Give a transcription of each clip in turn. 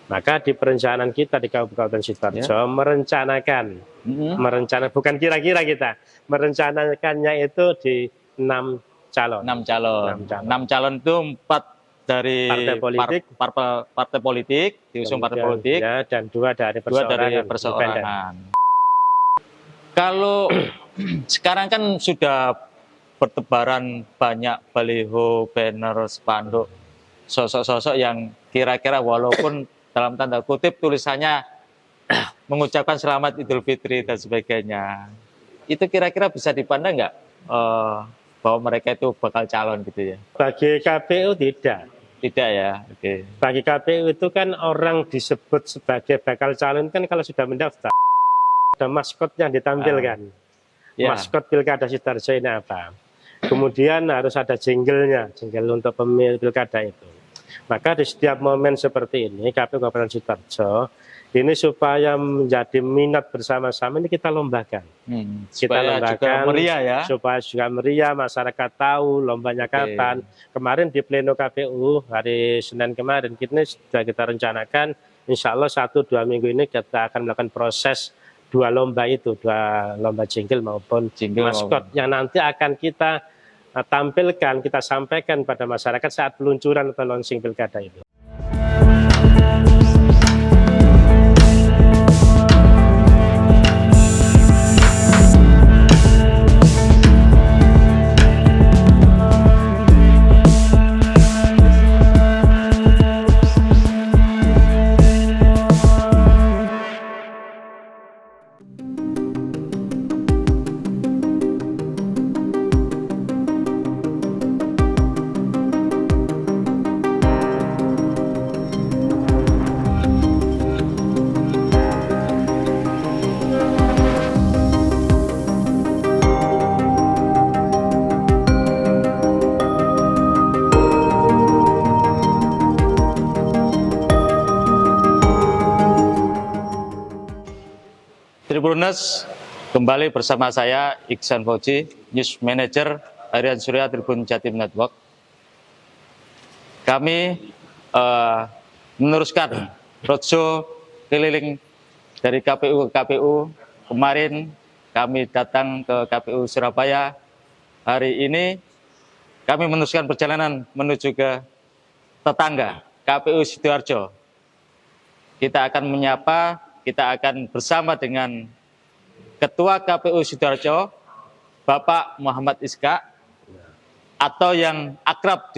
Maka di perencanaan kita di Kabupaten Sidoarjo merencanakan, bukan kira-kira kita, merencanakannya itu di 6 calon. 6 calon itu 4 dari partai politik, diusung partai politik, ya, dan 2 dari perseorangan. Kalau sekarang kan sudah bertebaran banyak baliho, banner, spanduk, sosok-sosok yang kira-kira walaupun dalam tanda kutip tulisannya mengucapkan selamat Idul Fitri dan sebagainya, itu kira-kira bisa dipandang nggak bahwa mereka itu bakal calon gitu ya? Bagi KPU tidak. Tidak ya, oke. Bagi KPU itu kan orang disebut sebagai bakal calon kan kalau sudah mendaftar ada maskot yang ditampilkan. Maskot Pilkada Sidoarjo ini apa? Kemudian harus ada jingle untuk pemilih pilkada itu. Maka di setiap momen seperti ini KPU Kabupaten Sidoarjo ini supaya menjadi minat bersama-sama ini kita lombakan. Kita lombakan meriah ya. Supaya juga meriah, masyarakat tahu lombanya kapan. Kemarin di pleno KPU hari Senin kemarin sudah kita rencanakan insya Allah 1-2 minggu ini kita akan melakukan proses 2 lomba itu, 2 lomba jingle maupun maskot yang nanti akan kita tampilkan, kita sampaikan pada masyarakat saat peluncuran atau launching pilkada itu. Tribuners, kembali bersama saya Iksan Fauzi, News Manager Harian Surya Tribun Jatim Network. Kami meneruskan roadshow keliling dari KPU ke KPU. Kemarin kami datang ke KPU Surabaya. Hari ini kami meneruskan perjalanan menuju ke tetangga KPU Sidoarjo. Kita akan menyapa, kita akan bersama dengan Ketua KPU Sidoarjo, Bapak Muhammad Iska, atau yang akrab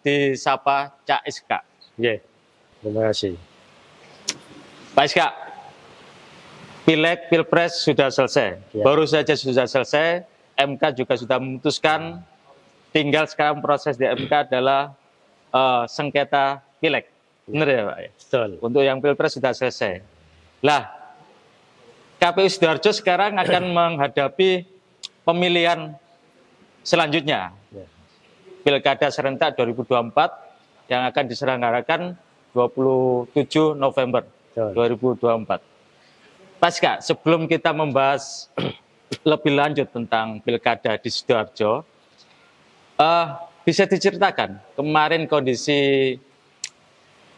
disapa Cak Iska. Terima kasih. Pak Iska, Pileg, Pilpres sudah selesai. Baru saja sudah selesai, MK juga sudah memutuskan, tinggal sekarang proses di MK adalah sengketa Pileg. Benar ya Pak? Betul. Untuk yang Pilpres sudah selesai. Lah, KPU Sidoarjo sekarang akan menghadapi pemilihan selanjutnya. Pilkada serentak 2024 yang akan diselenggarakan 27 November 2024. Pasca, sebelum kita membahas lebih lanjut tentang pilkada di Sidoarjo, bisa diceritakan kemarin kondisi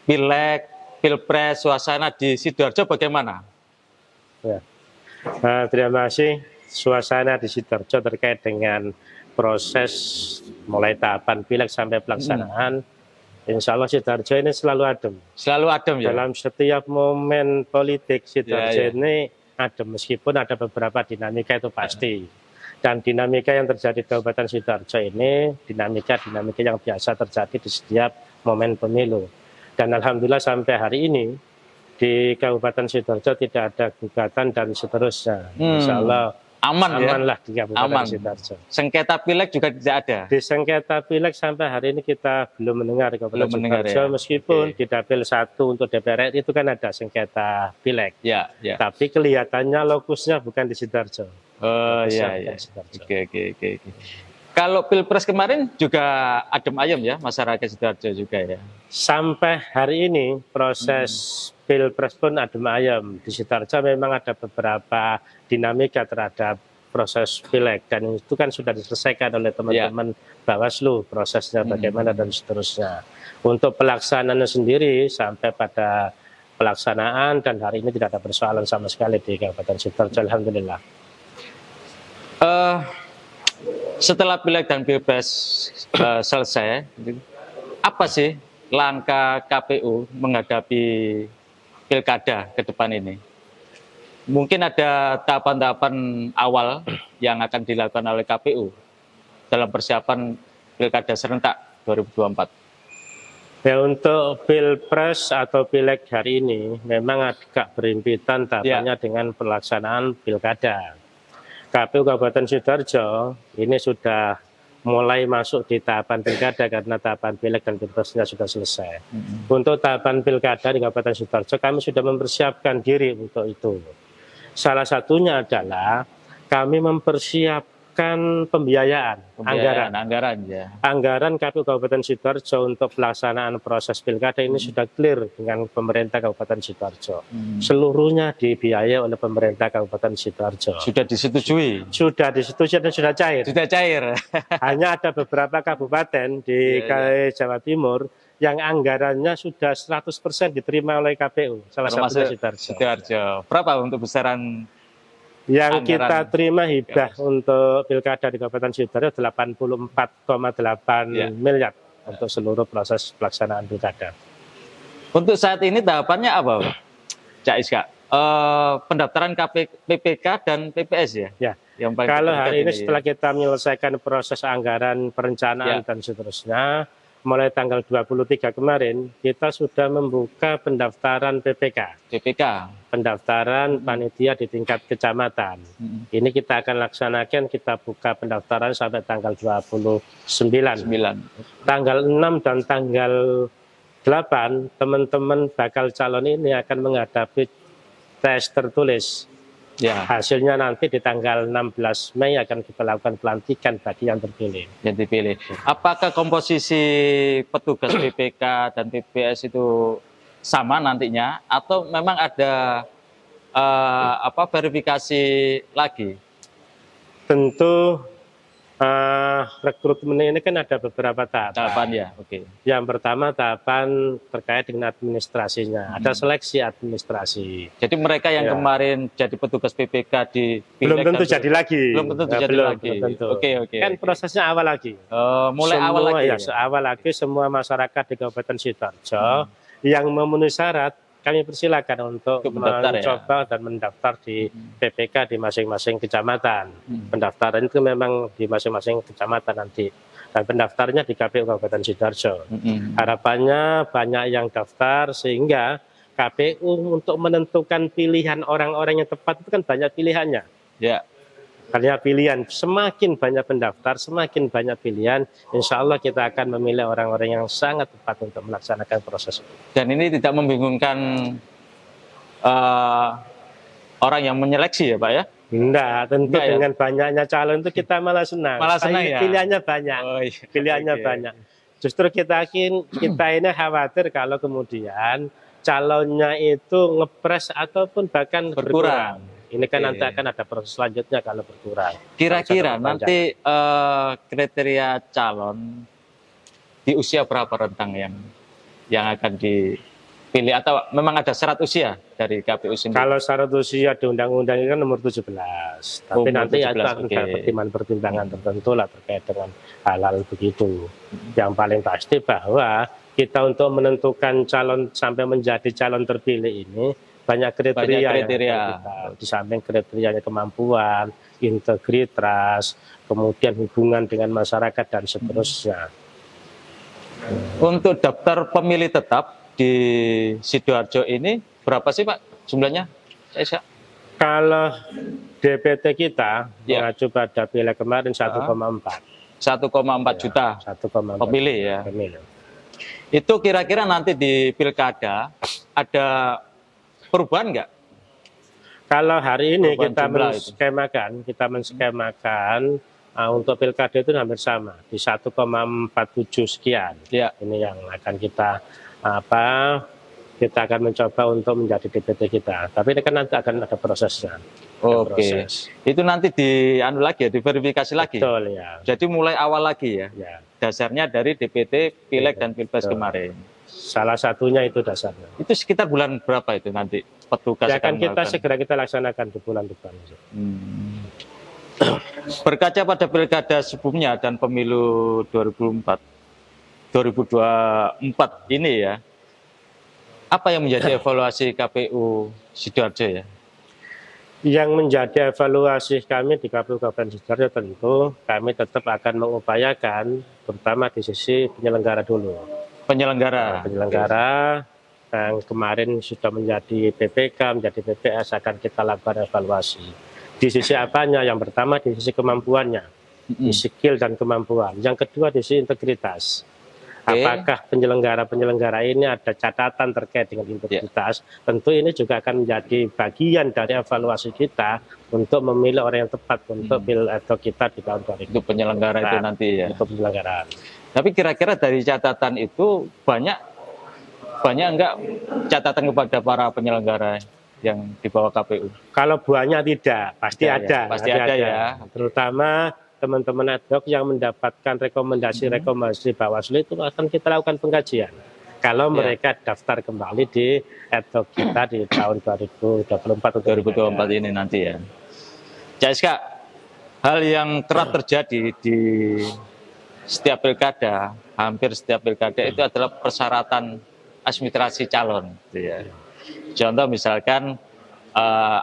Pileg, Pilpres, suasana di Sidoarjo bagaimana? Terima kasih. Suasana di Sidoarjo terkait dengan proses mulai tahapan Pileg sampai pelaksanaan, insya Allah Sidoarjo ini selalu adem. Selalu adem ya? Dalam setiap momen politik Sidoarjo ini adem, meskipun ada beberapa dinamika itu pasti. Dan dinamika yang terjadi di Kabupaten Sidoarjo ini, dinamika yang biasa terjadi di setiap momen pemilu. Dan alhamdulillah sampai hari ini di Kabupaten Sidoarjo tidak ada gugatan dan seterusnya. Insya Allah aman lah di Kabupaten Sidoarjo. Sengketa Pileg juga tidak ada? Di sengketa Pileg sampai hari ini kita belum mendengar di Kabupaten Sidoarjo, meskipun di Dapil 1 untuk DPR RI itu kan ada sengketa Pileg. Tapi kelihatannya lokusnya bukan di Sidoarjo. Oke. Kalau Pilpres kemarin juga adem ayem ya, masyarakat Sidoarjo juga ya? Sampai hari ini proses Pilpres pun adem ayem. Di Sidoarjo memang ada beberapa dinamika terhadap proses Pileg. Dan itu kan sudah diselesaikan oleh teman-teman Bawaslu, prosesnya bagaimana dan seterusnya. Untuk pelaksanaannya sendiri sampai pada pelaksanaan, dan hari ini tidak ada persoalan sama sekali di Kabupaten Sidoarjo, alhamdulillah. Setelah Pileg dan Pilpres selesai, apa sih langkah KPU menghadapi pilkada ke depan ini? Mungkin ada tahapan-tahapan awal yang akan dilakukan oleh KPU dalam persiapan pilkada serentak 2024. Ya, untuk Pilpres atau Pileg hari ini memang agak berhimpitan tahapannya dengan pelaksanaan pilkada. KPU Kabupaten Sidoarjo ini sudah mulai masuk di tahapan pilkada karena tahapan Pileg dan Pilpresnya sudah selesai. Untuk tahapan pilkada di Kabupaten Sidoarjo kami sudah mempersiapkan diri untuk itu. Salah satunya adalah kami mempersiapkan pembiayaan anggaran ya. Anggaran KPU Kabupaten Sidoarjo untuk pelaksanaan proses pilkada ini sudah clear dengan pemerintah Kabupaten Sidoarjo. Seluruhnya dibiayai oleh pemerintah Kabupaten Sidoarjo. Sudah disetujui? Sudah disetujui dan sudah cair. Sudah cair. Hanya ada beberapa kabupaten di Jawa Timur yang anggarannya sudah 100% diterima oleh KPU. Salah satunya Sidoarjo. Berapa untuk besaran yang anggaran kita terima hibah untuk pilkada di Kabupaten Sidoarjo 84,8 miliar untuk seluruh proses pelaksanaan pilkada. Untuk saat ini tahapannya apa, Cak Iska? Pendaftaran PPK dan PPS ya? Ya. Yang paling kalau hari ini setelah kita menyelesaikan proses anggaran, perencanaan dan seterusnya, mulai tanggal 23 kemarin kita sudah membuka pendaftaran PPK. Pendaftaran panitia di tingkat kecamatan. Ini kita akan laksanakan, kita buka pendaftaran sampai tanggal 29. Tanggal 6 dan tanggal 8 teman-teman bakal calon ini akan menghadapi tes tertulis. Hasilnya nanti di tanggal 16 Mei akan kita lakukan pelantikan bagi yang terpilih. Apakah komposisi petugas PPK dan PPS itu sama nantinya atau memang ada verifikasi lagi? Tentu rekrutmen ini kan ada beberapa tahapan ya. Yang pertama tahapan terkait dengan administrasinya, ada seleksi administrasi. Jadi mereka yang kemarin jadi petugas PPK di belum tentu jadi lagi. Belum tentu jadi lagi. Kan prosesnya awal lagi. Mulai semua, awal lagi. Awal lagi semua masyarakat di Kabupaten Sidoarjo yang memenuhi syarat kami persilakan untuk mencoba dan mendaftar di PPK di masing-masing kecamatan. Pendaftaran itu memang di masing-masing kecamatan nanti. Dan pendaftarnya di KPU Kabupaten Sidoarjo. Harapannya banyak yang daftar sehingga KPU untuk menentukan pilihan orang-orang yang tepat itu kan banyak pilihannya. Banyak pilihan, semakin banyak pendaftar, semakin banyak pilihan, insya Allah kita akan memilih orang-orang yang sangat tepat untuk melaksanakan proses itu. Dan ini tidak membingungkan orang yang menyeleksi ya Pak ya? Enggak, tentu dengan banyaknya calon itu kita malah senang. Pilihannya banyak, pilihannya banyak. Justru kita ini khawatir kalau kemudian calonnya itu ngepres ataupun bahkan berkurang. Ini kan nanti akan ada proses selanjutnya kalau berkurang. Kira-kira nanti kriteria calon di usia berapa rentang yang akan dipilih atau memang ada syarat usia dari KPU sendiri? Kalau syarat usia di undang-undang ini kan nomor 17. Tapi nanti 17, akan ada pertimbangan-pertimbangan tertentu lah terkait dengan hal-hal begitu. Yang paling pasti bahwa kita untuk menentukan calon sampai menjadi calon terpilih ini banyak kriteria. Di samping kriterianya kemampuan, integritas, kemudian hubungan dengan masyarakat dan seterusnya. Untuk daftar pemilih tetap di Sidoarjo ini berapa sih Pak jumlahnya? Kalau DPT kita mengacu pada Pileg kemarin 1,4. 1,4 juta 1,4 pemilih ya. Itu kira-kira nanti di pilkada ada perubahan nggak? Kalau hari ini kita menskemakan untuk pilkada itu hampir sama di 1,47 sekian. Ini yang akan kita akan mencoba untuk menjadi DPT kita. Tapi ini kan nanti akan ada prosesnya. Itu nanti diverifikasi lagi. Betul ya. Jadi mulai awal lagi ya. Dasarnya dari DPT, Pileg dan Pilpres kemarin. Salah satunya itu dasarnya. Itu sekitar bulan berapa itu nanti petugas Ya kan kita melakukan? segera kita laksanakan di bulan depan. Berkaca pada pilkada sebelumnya dan pemilu 2024 ini ya, apa yang menjadi evaluasi KPU Sidoarjo ya? Yang menjadi evaluasi kami di KPU Kabupaten Sidoarjo tentu kami tetap akan mengupayakan, terutama di sisi penyelenggara dulu. Penyelenggara. Penyelenggara yang kemarin sudah menjadi PPK, menjadi PPS akan kita lakukan evaluasi. Di sisi apanya? Yang pertama di sisi kemampuannya, di skill dan kemampuan. Yang kedua di sisi integritas. Apakah penyelenggara ini ada catatan terkait dengan integritas? Tentu ini juga akan menjadi bagian dari evaluasi kita untuk memilih orang yang tepat untuk atau kita di tahun 2020. Itu penyelenggara itu nanti ya. Untuk penyelenggaraan. Tapi kira-kira dari catatan itu banyak enggak catatan kepada para penyelenggara yang di bawah KPU? Kalau banyak tidak, pasti Ya, ada. pasti ada ya. Terutama teman-teman ad hoc yang mendapatkan rekomendasi Bawaslu itu akan kita lakukan pengkajian. Kalau mereka daftar kembali di ad hoc kita di tahun 2024 ini nanti ya. CSK, hal yang kerap terjadi di setiap pilkada, hampir setiap pilkada itu adalah persyaratan administrasi calon. Gitu ya. Contoh misalkan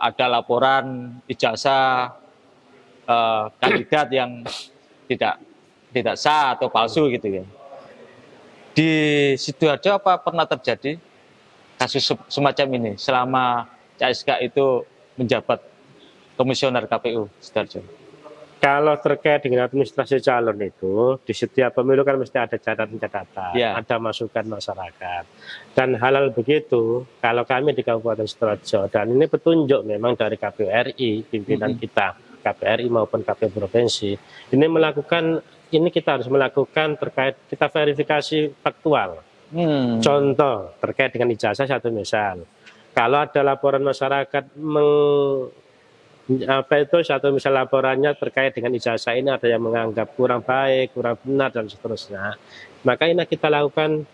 ada laporan ijazah kandidat yang tidak sah atau palsu gitu ya. Di Sidoarjo apa pernah terjadi kasus semacam ini selama CSK itu menjabat komisioner KPU Sidoarjo? Kalau terkait dengan administrasi calon itu, di setiap pemilu kan mesti ada catatan-catatan, ada masukan masyarakat. Dan hal-hal begitu, kalau kami di Kabupaten Sidoarjo, dan ini petunjuk memang dari KPU RI, pimpinan kita, KPU RI maupun KPU Provinsi, ini kita harus melakukan terkait, kita verifikasi faktual. Contoh, terkait dengan ijazah satu misal. Kalau ada laporan masyarakat satu misal laporannya terkait dengan ijazah ini ada yang menganggap kurang baik, kurang benar dan seterusnya, maka ini kita lakukan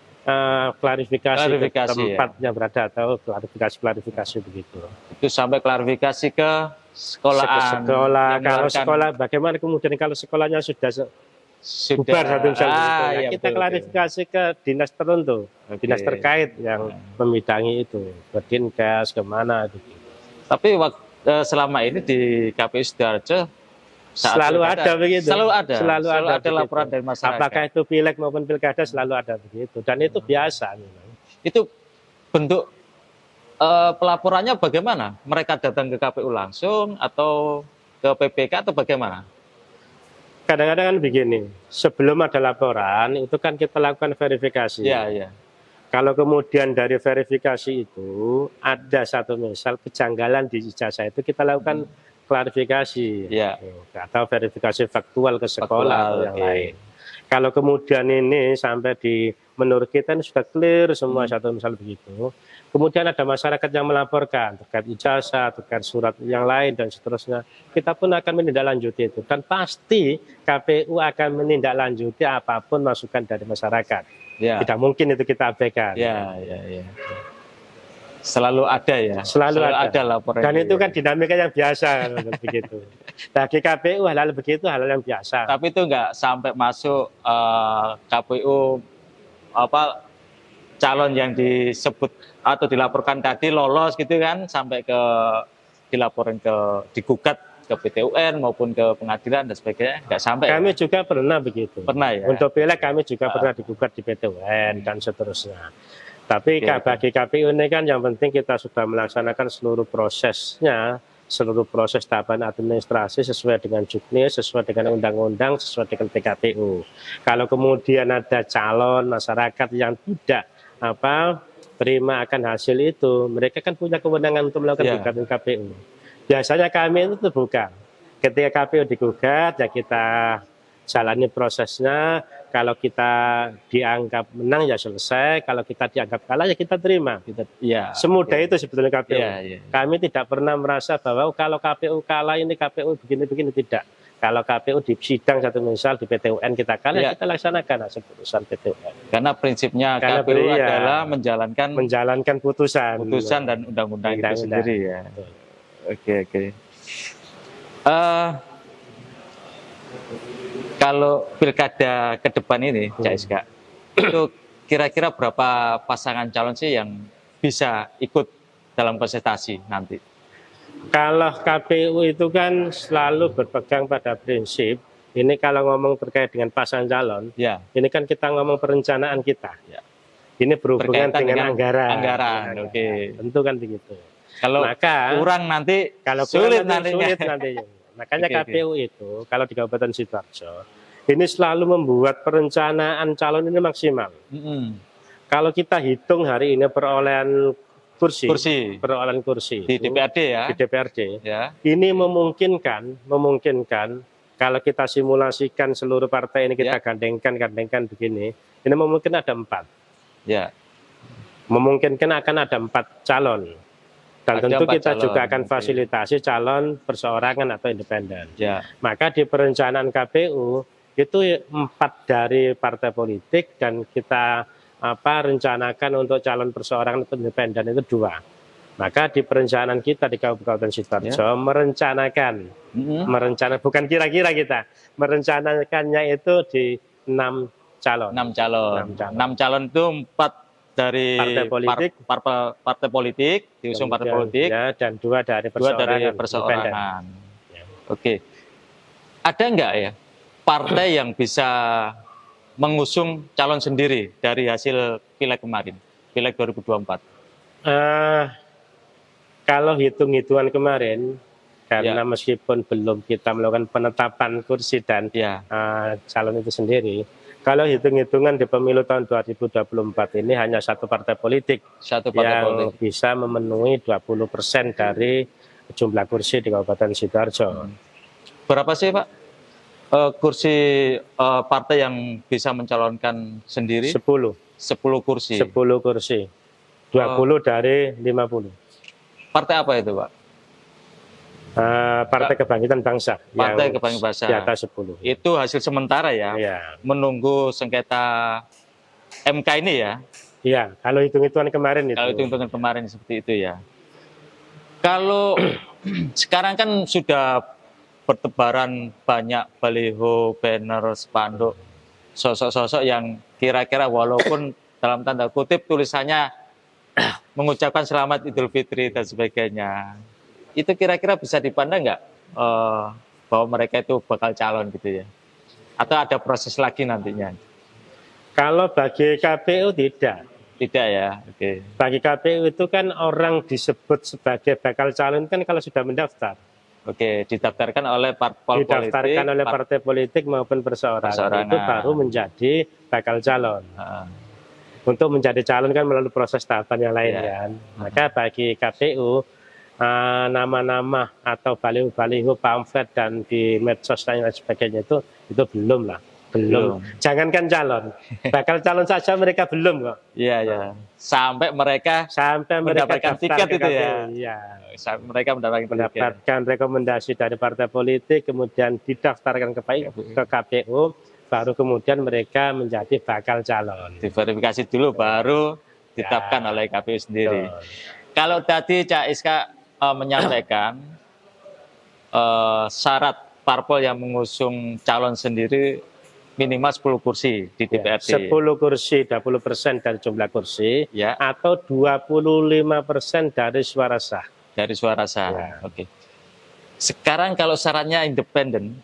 klarifikasi ke tempat yang berada atau klarifikasi begitu. Itu sampai klarifikasi ke sekolah. Kalau sekolah bagaimana kemudian kalau sekolahnya sudah bubar satu misal kita klarifikasi ke dinas tertentu, dinas terkait yang membidangi itu, ke Dinkes kemana gitu. Tapi selama ini di KPU Sidoarjo selalu ada begitu. Selalu ada begitu. laporan dari masyarakat. Apakah itu pileg maupun pilkada selalu ada begitu. Dan itu biasa memang. Itu bentuk pelaporannya bagaimana? Mereka datang ke KPU langsung atau ke PPK atau bagaimana? Kadang-kadang kan begini, sebelum ada laporan itu kan kita lakukan verifikasi. Iya. Kalau kemudian dari verifikasi itu ada satu misal kejanggalan di ijazah itu kita lakukan klarifikasi atau verifikasi faktual ke sekolah atau yang lain. Kalau kemudian ini sampai menurut kita ini sudah clear semua satu misal begitu, kemudian ada masyarakat yang melaporkan terkait ijazah, terkait surat yang lain dan seterusnya, kita pun akan menindaklanjuti itu dan pasti KPU akan menindaklanjuti apapun masukan dari masyarakat. Tidak mungkin itu kita abaikan. Selalu ada ya. Selalu ada laporan. Dan itu kan dinamika yang biasa begitu. Bagi KPU hal-hal begitu hal yang biasa. Tapi itu enggak sampai masuk KPU calon yang disebut atau dilaporkan tadi lolos gitu kan sampai dilaporkan digugat ke PT UN maupun ke pengadilan dan sebagainya, nggak sampai. Kami juga pernah begitu. Pernah ya. Untuk pileg kami juga pernah digugat di PT UN dan seterusnya. Tapi bagi KPU ini kan yang penting kita sudah melaksanakan seluruh prosesnya, seluruh proses tahapan administrasi sesuai dengan juknis, sesuai dengan undang-undang, sesuai dengan PKPU. Kalau kemudian ada calon masyarakat yang tidak terima akan hasil itu, mereka kan punya kewenangan untuk melakukan gugatan KPU. Biasanya kami itu terbuka. Ketika KPU digugat, ya kita jalani prosesnya. Kalau kita dianggap menang ya selesai. Kalau kita dianggap kalah ya kita terima. Semudah itu sebetulnya KPU. Kami tidak pernah merasa bahwa kalau KPU kalah ini KPU begini-begini, tidak. Kalau KPU di sidang satu misal di PT UN kita kalah, Iya. kita laksanakan hasil putusan PT UN. Karena prinsipnya Karena KPU iya, adalah menjalankan putusan dan undang-undang itu Undang-undang. sendiri ya. Betul. Oke. Kalau pilkada ke depan ini, Cak Iska, itu kira-kira berapa pasangan calon sih yang bisa ikut dalam kontestasi nanti? Kalau KPU itu kan selalu berpegang pada prinsip, ini kalau ngomong terkait dengan pasangan calon, Ya, ini kan kita ngomong perencanaan kita. Ya. Ini berhubungan Berkaitan dengan anggaran. anggaran, Dengan oke. Tentu kan begitu. kalau Maka kurang nanti kalau sulit kurang nanti nantinya. sulit nantinya. Makanya Oke. KPU itu kalau di Kabupaten Sidoarjo ini selalu membuat perencanaan calon ini maksimal. Mm-mm. Kalau kita hitung hari ini perolehan kursi Kursi di itu, DPRD ya. di DPRD, Ya, ini memungkinkan kalau kita simulasikan seluruh partai ini kita Ya. gandengkan begini, ini memungkinkan ada 4. ya. Memungkinkan akan ada 4 calon. Dan Ada tentu 4 kita calon, juga akan oke. fasilitasi calon perseorangan atau independen. Ya, Maka di perencanaan KPU itu 4 dari partai politik dan kita rencanakan untuk calon perseorangan atau independen itu 2. Maka di perencanaan kita di Kabupaten Sidoarjo merencanakan bukan kira-kira kita merencanakannya itu di 6 calon. 6 calon. 6 calon itu 4 dari Partai politik. diusung partai Kemudian, politik, ya, dan 2 dari 2 dari perseorangan. perseorangan. Ya. Oke. Ada enggak ya partai yang bisa mengusung calon sendiri dari hasil pileg kemarin, pileg 2024? Kalau hitung-hitungan kemarin, karena Ya. meskipun belum kita melakukan penetapan kursi dan Ya, calon itu sendiri, kalau hitung-hitungan di pemilu tahun 2024 ini hanya 1 partai politik satu partai yang politik. bisa memenuhi 20% dari jumlah kursi di Kabupaten Sidoarjo. Berapa sih Pak kursi partai yang bisa mencalonkan sendiri? 10 10 kursi. 10 kursi. 20 dari 50. Partai apa itu Pak? Partai Kebangkitan Bangsa. Partai yang Kebangkitan Bangsa. Di atas 10. Itu hasil sementara ya, Iya. menunggu sengketa MK ini ya. Iya, kalau hitung-hitungan kemarin itu. Kalau hitung-hitungan kemarin seperti itu ya. Kalau sekarang kan sudah bertebaran banyak baliho, banner, spanduk, sosok-sosok yang kira-kira walaupun dalam tanda kutip tulisannya mengucapkan selamat Idul Fitri dan sebagainya. Itu kira-kira bisa dipandang nggak bahwa mereka itu bakal calon gitu ya? Atau ada proses lagi nantinya? Kalau bagi KPU tidak. Tidak ya, oke. Bagi KPU itu kan orang disebut sebagai bakal calon kan kalau sudah mendaftar. Oke, didaftarkan oleh parpol Didaftarkan oleh partai politik maupun perseorangan. Itu baru menjadi bakal calon. Untuk menjadi calon kan melalui proses tahapan yang lain kan. Maka bagi KPU nama-nama atau baliho-baliho, pamflet dan di medsos dan lain sebagainya itu belum lah. Belum. Jangankan calon, bakal calon saja mereka belum kok. Iya ya. Sampai mereka mendapatkan tiket itu ya. Iya. Mereka mendapatkan rekomendasi dari partai politik, kemudian didaftarkan ke KPU, baru kemudian mereka menjadi bakal calon. Diverifikasi dulu baru ditetapkan oleh KPU sendiri. Kalau tadi Cak Iska menyampaikan syarat parpol yang mengusung calon sendiri minimal 10 kursi di DPRD. 10 kursi, 20% dari jumlah kursi, ya. Atau 25% dari suara sah. Dari suara sah, ya. Oke. Sekarang kalau syaratnya independen,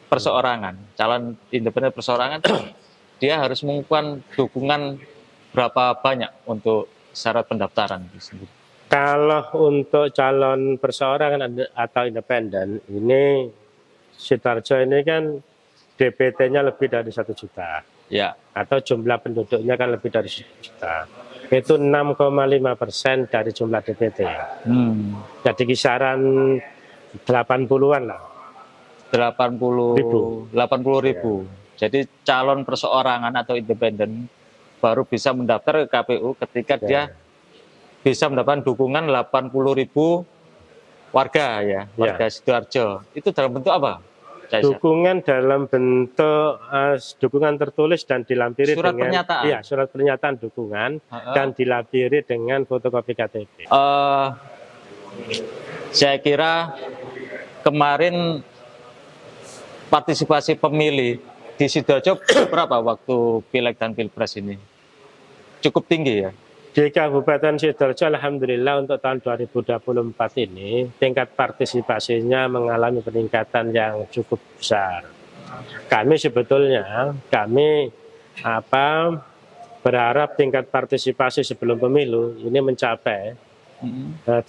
perseorangan, calon independen perseorangan, dia harus mengumpulkan dukungan berapa banyak untuk syarat pendaftaran itu sendiri? Kalau untuk calon perseorangan atau independen, ini Sidoarjo ini kan DPT-nya lebih dari 1 juta, ya. Atau jumlah penduduknya kan lebih dari 1 juta. Itu 6,5% dari jumlah DPT. Jadi kisaran 80-an lah. 80 ribu. Jadi calon perseorangan atau independen baru bisa mendaftar ke KPU ketika dia bisa mendapatkan dukungan 80 ribu warga ya, warga Sidoarjo. Itu dalam bentuk apa? Dukungan dalam bentuk dukungan tertulis dan dilampiri Surat dengan pernyataan. Iya, surat pernyataan dukungan dan dilampiri dengan fotokopi KTP. Saya kira kemarin partisipasi pemilih di Sidoarjo berapa waktu Pileg dan Pilpres ini? Cukup tinggi ya? Di Kabupaten Sidoarjo, alhamdulillah untuk tahun 2024 ini tingkat partisipasinya mengalami peningkatan yang cukup besar. Kami sebetulnya berharap tingkat partisipasi sebelum pemilu ini mencapai 85.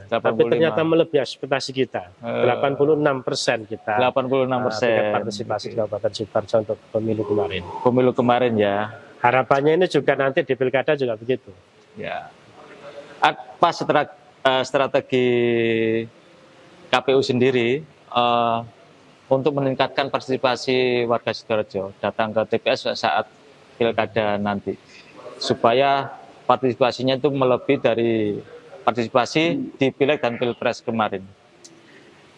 Tapi ternyata melebihi ekspektasi kita. 86% kita. 86%. Tingkat partisipasi di Kabupaten Sidoarjo untuk pemilu kemarin. Pemilu kemarin ya. Harapannya ini juga nanti di pilkada juga begitu. Ya. Apa strategi KPU sendiri untuk meningkatkan partisipasi warga Sidoarjo datang ke TPS saat pilkada nanti, supaya partisipasinya itu melebihi dari partisipasi di Pileg dan Pilpres kemarin?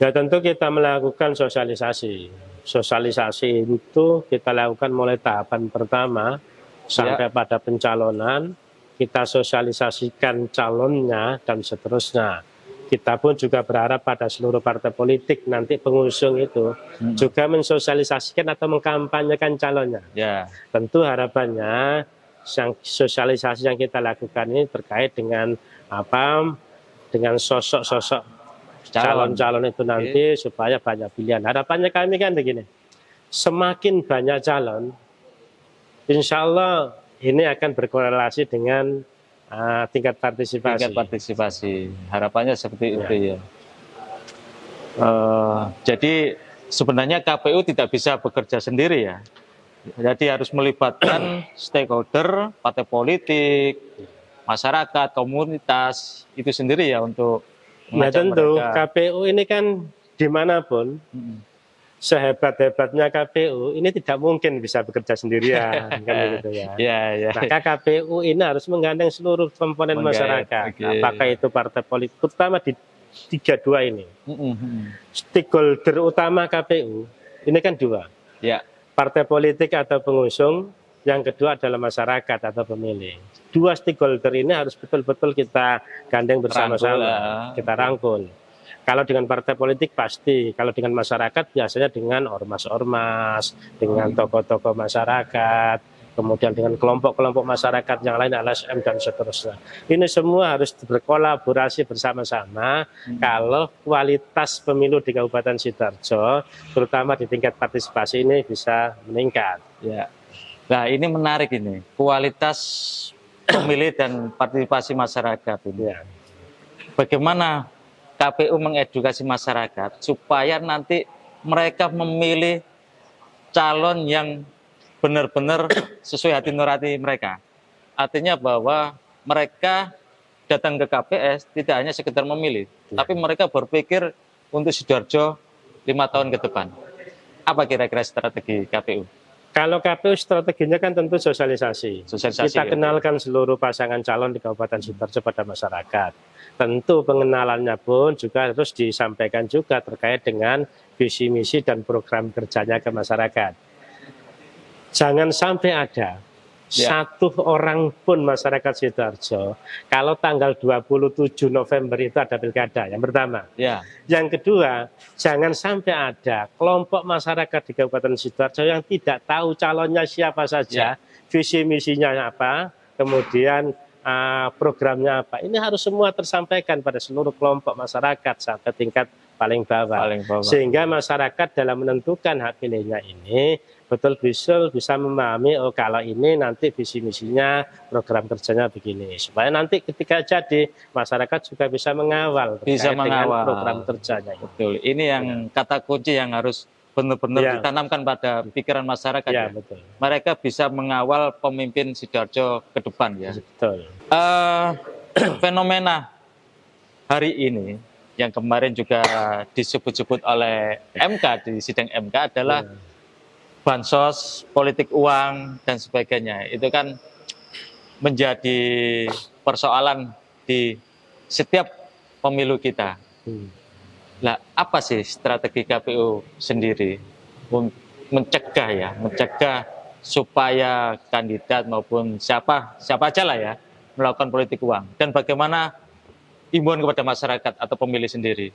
Ya tentu kita melakukan sosialisasi. Sosialisasi itu kita lakukan mulai tahapan pertama sampai pada pencalonan, kita sosialisasikan calonnya dan seterusnya. Kita pun juga berharap pada seluruh partai politik nanti pengusung itu juga mensosialisasikan atau mengkampanyekan calonnya. Ya. Tentu harapannya sosialisasi yang kita lakukan ini terkait dengan dengan sosok-sosok calon-calon itu nanti supaya banyak pilihan. Harapannya kami kan begini, semakin banyak calon, insya Allah ini akan berkorelasi dengan tingkat partisipasi. Tingkat partisipasi, harapannya seperti itu ya. Jadi sebenarnya KPU tidak bisa bekerja sendiri ya. Jadi harus melibatkan stakeholder, partai politik, masyarakat, komunitas itu sendiri ya untuk mengajak tentu mereka. KPU ini kan dimanapun. Sehebat-hebatnya KPU ini tidak mungkin bisa bekerja sendirian kan gitu ya. Maka KPU ini harus menggandeng seluruh komponen masyarakat. Apakah itu partai politik, terutama di 32 ini. Stakeholder utama KPU ini kan dua. Ya. Partai politik atau pengusung, yang kedua adalah masyarakat atau pemilih. Dua stakeholder ini harus betul-betul kita gandeng bersama-sama, kita rangkul. Kalau dengan partai politik pasti, kalau dengan masyarakat biasanya dengan ormas-ormas, dengan tokoh-tokoh masyarakat, kemudian dengan kelompok-kelompok masyarakat yang lain, LSM dan seterusnya. Ini semua harus berkolaborasi bersama-sama kalau kualitas pemilu di Kabupaten Sidoarjo, terutama di tingkat partisipasi ini bisa meningkat. Ya. Nah ini menarik ini, kualitas pemilih dan partisipasi masyarakat ini. Ya. Bagaimana KPU mengedukasi masyarakat supaya nanti mereka memilih calon yang benar-benar sesuai hati nurani mereka. Artinya bahwa mereka datang ke KPS tidak hanya sekedar memilih, tapi mereka berpikir untuk Sidoarjo 5 tahun ke depan. Apa kira-kira strategi KPU? Kalau KPU strateginya kan tentu sosialisasi. Kita kenalkan seluruh pasangan calon di Kabupaten Sidoarjo pada masyarakat. Tentu pengenalannya pun juga harus disampaikan juga terkait dengan visi misi dan program kerjanya ke masyarakat. Jangan sampai ada satu orang pun masyarakat Sidoarjo kalau tanggal 27 November itu ada pilkada, yang pertama. Yang kedua, jangan sampai ada kelompok masyarakat di Kabupaten Sidoarjo yang tidak tahu calonnya siapa saja, visi misinya apa, kemudian programnya apa. Ini harus semua tersampaikan pada seluruh kelompok masyarakat sampai tingkat paling bawah. Sehingga masyarakat dalam menentukan hak pilihnya ini betul-betul bisa memahami, oh kalau ini nanti visi misinya, program kerjanya begini. Supaya nanti ketika jadi, masyarakat juga bisa mengawal dengan program kerjanya. Betul. Ini yang kata kunci yang harus benar-benar ditanamkan pada pikiran masyarakat. Betul. Mereka bisa mengawal pemimpin Sidoarjo ke depan ya. Betul. Fenomena hari ini yang kemarin juga disebut-sebut oleh MK di sidang MK adalah bansos, politik uang dan sebagainya. Itu kan menjadi persoalan di setiap pemilu kita. Lah, apa sih strategi KPU sendiri mencegah supaya kandidat maupun siapa aja lah ya melakukan politik uang, dan bagaimana imbauan kepada masyarakat atau pemilih sendiri?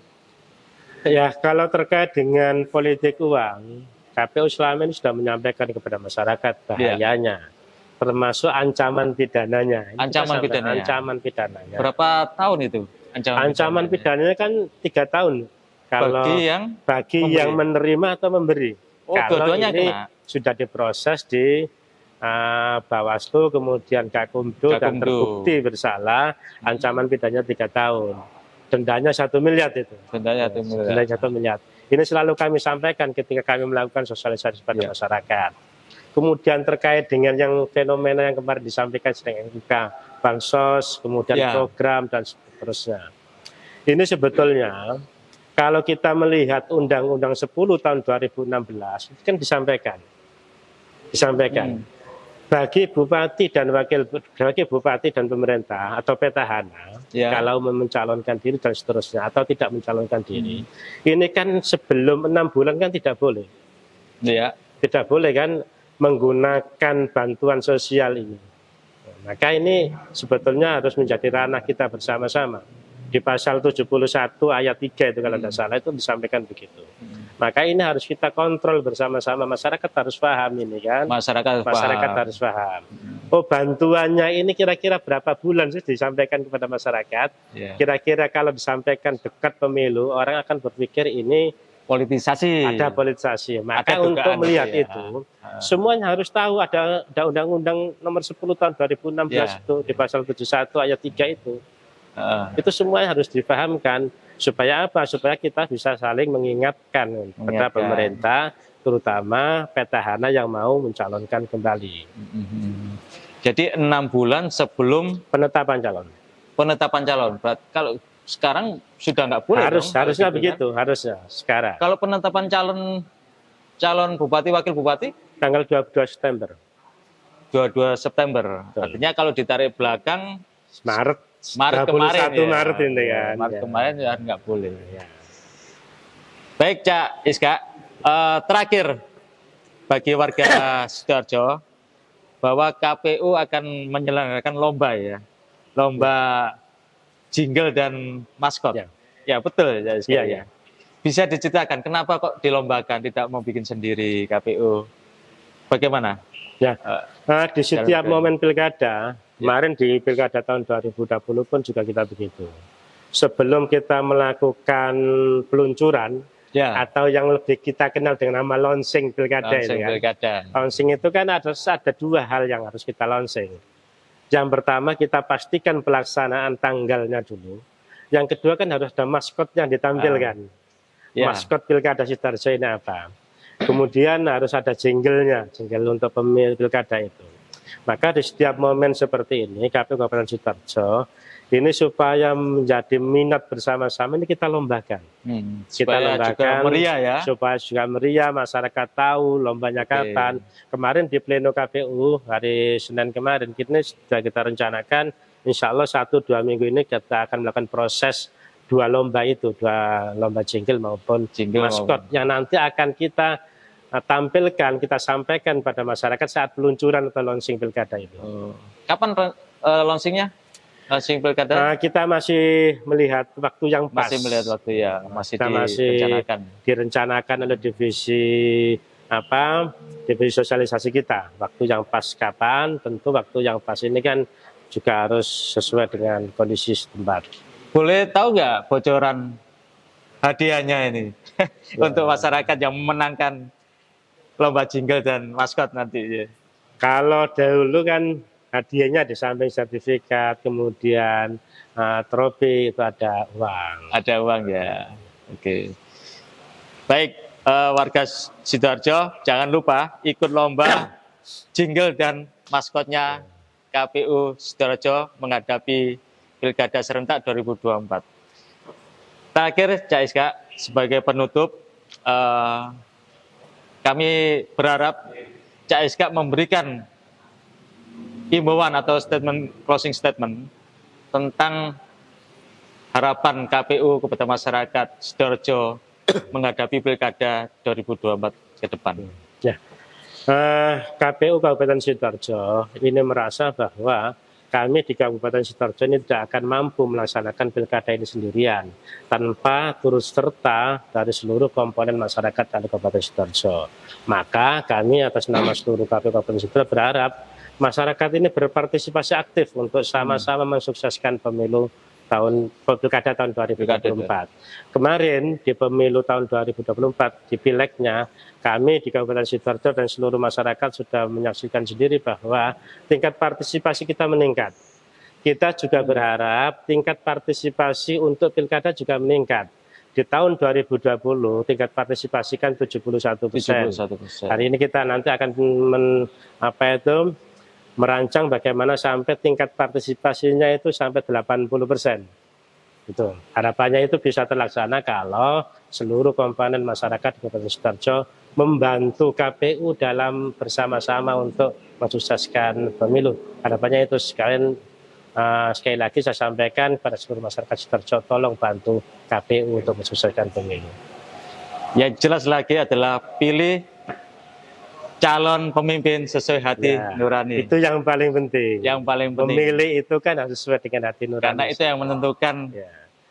Ya, kalau terkait dengan politik uang, KPU selama ini sudah menyampaikan kepada masyarakat bahayanya, termasuk ancaman pidananya. Ancaman pidananya. Berapa tahun itu? Ancaman pidananya kan 3 tahun. Kalau bagi yang menerima atau memberi. Oh, kalau ini kena. Sudah diproses di Bawaslu, kemudian Gakumdu, dan terbukti bersalah, ancaman pidananya 3 tahun. Dendanya 1 miliar itu. Dendanya 1 miliar. Dendanya 1 miliar. Ini selalu kami sampaikan ketika kami melakukan sosialisasi pada masyarakat. Kemudian terkait dengan yang fenomena yang kemarin disampaikan sedang MK, bansos, kemudian program dan seterusnya. Ini sebetulnya kalau kita melihat Undang-Undang 10 tahun 2016 itu kan disampaikan. Bagi bupati dan pemerintah atau petahana, kalau mencalonkan diri dan seterusnya atau tidak mencalonkan diri, ini kan sebelum 6 bulan kan tidak boleh. Tidak boleh kan menggunakan bantuan sosial ini. Maka ini sebetulnya harus menjadi ranah kita bersama-sama. Di pasal 71 ayat 3 itu kalau tidak salah itu disampaikan begitu. Maka ini harus kita kontrol bersama-sama, masyarakat harus paham ini kan. Masyarakat harus paham. Oh, bantuannya ini kira-kira berapa bulan sih disampaikan kepada masyarakat. Kira-kira kalau disampaikan dekat pemilu, orang akan berpikir ini politisasi. Ada politisasi. Maka untuk melihat itu, semuanya harus tahu ada Undang-Undang nomor 10 tahun 2016 itu di pasal 71 ayat 3 itu. Itu semuanya harus dipahamkan supaya apa? Supaya kita bisa saling mengingatkan kepada pemerintah, terutama petahana yang mau mencalonkan kembali. Jadi 6 bulan sebelum penetapan calon. Berarti kalau sekarang sudah nggak boleh. Harusnya begitu, harusnya sekarang. Kalau penetapan calon bupati, wakil bupati tanggal 22 September. 22 September. Betul. Artinya kalau ditarik belakang Maret kemarin Maret ini kan. Maret kemarin ya nggak boleh. Baik, Cak Iska. Terakhir bagi warga Sidoarjo bahwa KPU akan menyelenggarakan lomba lomba jingle dan maskot. Ya betul, Cak Iska. Bisa diceritakan kenapa kok dilombakan, tidak mau bikin sendiri KPU? Bagaimana? Di setiap momen pilkada. Kemarin di pilkada tahun 2020 pun juga kita begitu. Sebelum kita melakukan peluncuran atau yang lebih kita kenal dengan nama launching pilkada ini kan. Launching itu kan ada 2 hal yang harus kita launching. Yang pertama kita pastikan pelaksanaan tanggalnya dulu. Yang kedua kan harus ada maskot yang ditampilkan. Maskot pilkada Sidoarjo ini apa? Kemudian harus ada jingle untuk pemilih pilkada itu. Maka di setiap momen seperti ini KPU Kabupaten Sidoarjo ini supaya menjadi minat bersama-sama ini kita lombakan. Kita lombakan supaya juga meriah, masyarakat tahu lombanya kapan. Kemarin di pleno KPU hari Senin kemarin sudah kita rencanakan insya Allah 1-2 minggu ini kita akan melakukan proses 2 lomba itu, 2 lomba jingle maupun maskot yang nanti akan kita tampilkan, kita sampaikan pada masyarakat saat peluncuran atau launching pilkada itu. Kapan launchingnya? Launching pilkada? Kita masih melihat waktu yang pas. Masih melihat waktu masih direncanakan oleh divisi divisi sosialisasi kita. Waktu yang pas kapan? Tentu waktu yang pas ini kan juga harus sesuai dengan kondisi setempat. Boleh tahu nggak bocoran hadiahnya ini untuk masyarakat yang memenangkan lomba jingle dan maskot nanti? Kalau dahulu kan hadiahnya di samping sertifikat, kemudian trofi itu ada uang. Ada uang ya. Oke. Baik, warga Sidoarjo jangan lupa ikut lomba jingle dan maskotnya KPU Sidoarjo menghadapi Pilkada serentak 2024. Terakhir, Cak Iska, sebagai penutup, kami berharap Cak Iska memberikan himbauan atau closing statement tentang harapan KPU kepada masyarakat Sidoarjo menghadapi Pilkada 2024 ke depan? Ya, KPU Kabupaten Sidoarjo ini merasa bahwa kami di Kabupaten Sidoarjo ini tidak akan mampu melaksanakan pilkada ini sendirian tanpa turut serta dari seluruh komponen masyarakat di Kabupaten Sidoarjo. Maka kami atas nama seluruh KPU Kabupaten Sidoarjo berharap masyarakat ini berpartisipasi aktif untuk sama-sama mensukseskan pemilu pilkada tahun 2024. Kemarin di pemilu tahun 2024 di pilegnya kami di Kabupaten Sidoarjo dan seluruh masyarakat sudah menyaksikan sendiri bahwa tingkat partisipasi kita meningkat. Kita juga berharap tingkat partisipasi untuk pilkada juga meningkat. Di tahun 2020 tingkat partisipasi kan 71%. Hari ini kita nanti akan merancang bagaimana sampai tingkat partisipasinya itu sampai 80%. Itu harapannya itu bisa terlaksana kalau seluruh komponen masyarakat di Kabupaten Sidoarjo membantu KPU dalam bersama-sama untuk mensukseskan pemilu. Harapannya itu sekali lagi saya sampaikan pada seluruh masyarakat Sidoarjo, tolong bantu KPU untuk mensukseskan pemilu. Yang jelas lagi adalah pilih calon pemimpin sesuai hati nurani. Itu yang paling penting. Yang paling penting. Memilih itu kan harus sesuai dengan hati nurani. Karena itu yang menentukan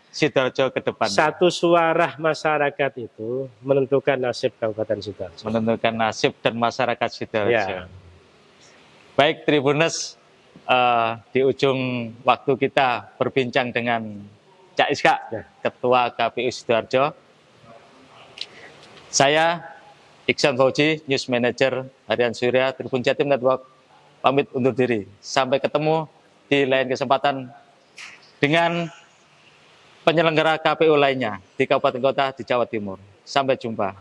Sidoarjo ke depan. Satu suara masyarakat itu menentukan nasib Kabupaten Sidoarjo. Menentukan nasib dan masyarakat Sidoarjo. Baik Tribuners, di ujung waktu kita berbincang dengan Cak Iska, Ketua KPU Sidoarjo. Saya Iksan Fauji, News Manager Harian Surya, Tribun Jatim Network, pamit undur diri. Sampai ketemu di lain kesempatan dengan penyelenggara KPU lainnya di kabupaten kota di Jawa Timur. Sampai jumpa.